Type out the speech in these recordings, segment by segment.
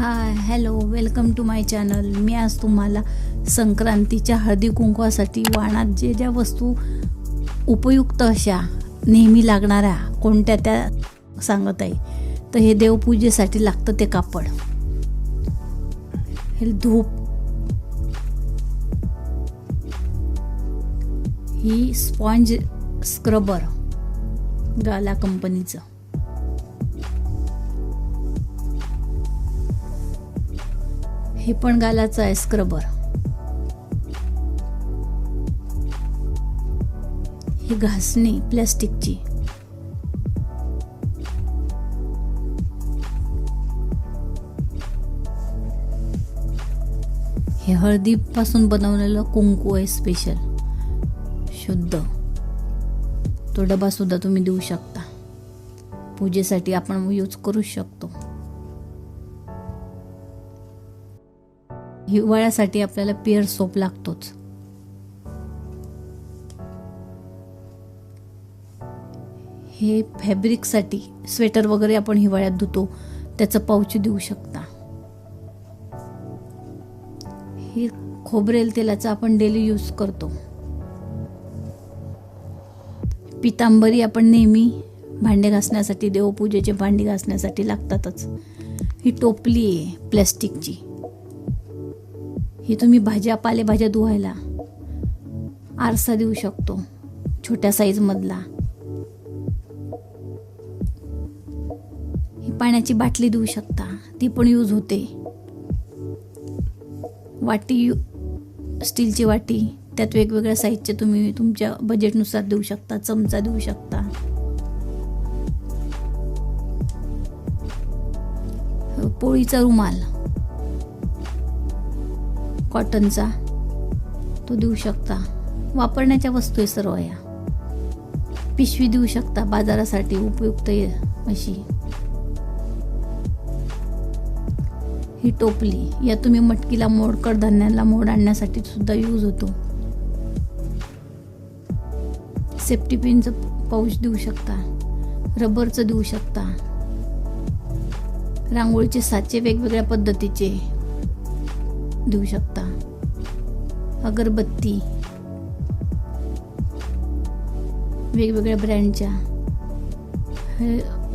High hello welcome to my channel. मी आज तुम्हाला संक्रांतीच्या हळदी कुंकवासाठी वाणात ज्या वस्तू उपयुक्त अशा नेहमी लागणाऱ्या कोणत्या त्या सांगत आहे। तर हे देवपूजेसाठी लागतं ते कापड, हे धूप, ही स्पॉन्ज स्क्रबर गाला कंपनीचं, हे पण गालाचं आहे स्क्रबर, ही घासणी प्लास्टिकची, हे हळदीपासून बनवलेलं कुंकू आहे स्पेशल शुद्ध। तो डबा सुद्धा तुम्ही देऊ शकता, पूजेसाठी आपण यूज करू शकतो। हिवाळ्यासाठी आपल्याला पिअर सोप लागतोच। हे फॅब्रिकसाठी स्वेटर वगैरे आपण हिवाळ्यात धुतो त्याचं पाऊच देऊ शकता। हे खोबरेल तेलाचं आपण डेली यूज करतो। पितांबरी आपण नेहमी भांडे घासण्यासाठी, देवपूजेचे भांडी घासण्यासाठी लागतातच। ही टोपली आहे प्लास्टिकची, ही तुम्ही पालेभाज्या धुवायला आरसा देऊ शकतो छोट्या साईज मधला। ही पाण्याची बाटली देऊ शकता, ती पण यूज होते। वाटी, स्टीलची वाटी, त्यात वेगवेगळ्या साईजचे तुम्ही तुमच्या बजेटनुसार देऊ शकता। चमचा देऊ शकता। पोळीचा रुमाल कॉटनचा, तो देऊ शकता। वापरण्याच्या वस्तू आहे सर्व या। पिशवी देऊ शकता बाजारासाठी उपयुक्त अशी। ही टोपली, या तुम्ही मटकीला मोड, कडधान्याला मोड आणण्यासाठी सुद्धा यूज होतो। सेफ्टी पिनचं पाऊच देऊ शकता, रबरचं देऊ शकता। रांगोळीचे साचे वेगवेगळ्या पद्धतीचे देऊ शकता। अगरबत्ती वेगवेगळ्या ब्रँडच्या,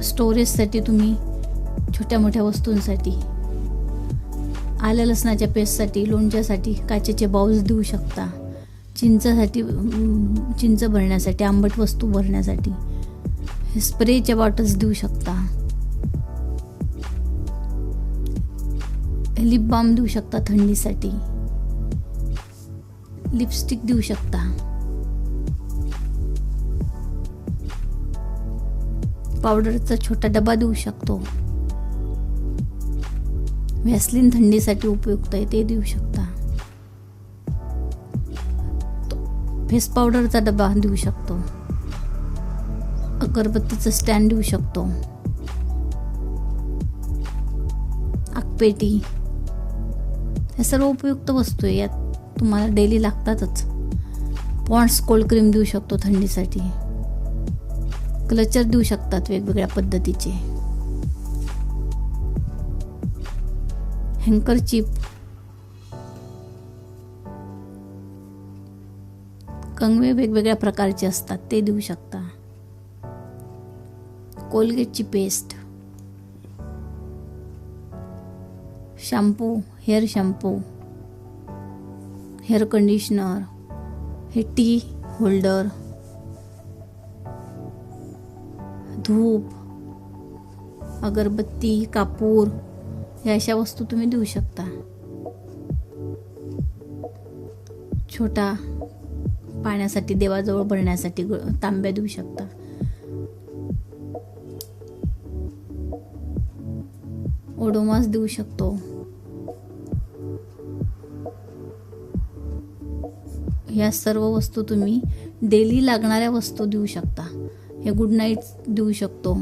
स्टोरेजसाठी तुम्ही छोट्या मोठ्या वस्तूंसाठी, आलं लसणाच्या पेस्टसाठी, लोणच्यासाठी काचेचे बाउल्स देऊ शकता। चिंचासाठी, चिंच भरण्यासाठी, आंबट वस्तू भरण्यासाठी स्प्रेच्या बॉटल्स देऊ शकता। लिप बाम देऊ शकता थंडीसाठी। लिपस्टिक देऊ शकता। पावडरचा छोटा डबा देऊ शकतो। व्हॅसलीन थंडीसाठी उपयुक्त आहे, ते देऊ शकता। फेस पावडरचा डबा देऊ शकतो। अगरबत्तीचं स्टँड देऊ शकतो। आगपेटी, या सर्व उपयुक्त वस्तू आहे, यात तुम्हाला डेली लागतातच। पॉन्ड्स कोल्ड क्रीम देऊ शकतो थंडीसाठी। क्लचर देऊ शकतात वेगवेगळ्या पद्धतीचे। हँकरचिप, कंगवे वेगवेगळ्या प्रकारचे असतात, ते देऊ शकता। कोलगेटची paste, shampoo, hair shampoo, hair conditioner, हे टी होल्डर, धूप, अगरबत्ती, कापूर, या अशा वस्तू तुम्ही देऊ शकता। छोटा पाण्यासाठी, देवाजवळ भरण्यासाठी तांब्या देऊ शकता। ओडोमास देऊ शकतो। या सर्व वस्तू तुम्ही डेली लागणाऱ्या वस्तू देऊ शकता। हे गुड नाईट देऊ शकतो,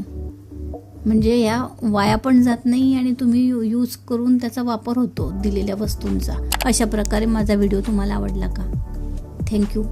म्हणजे या वाया पण जात नाही आणि तुम्ही यूज करून त्याचा वापर होतो दिलेल्या वस्तूंचा। अशा प्रकारे माझा व्हिडिओ तुम्हाला आवडला का? थँक्यू।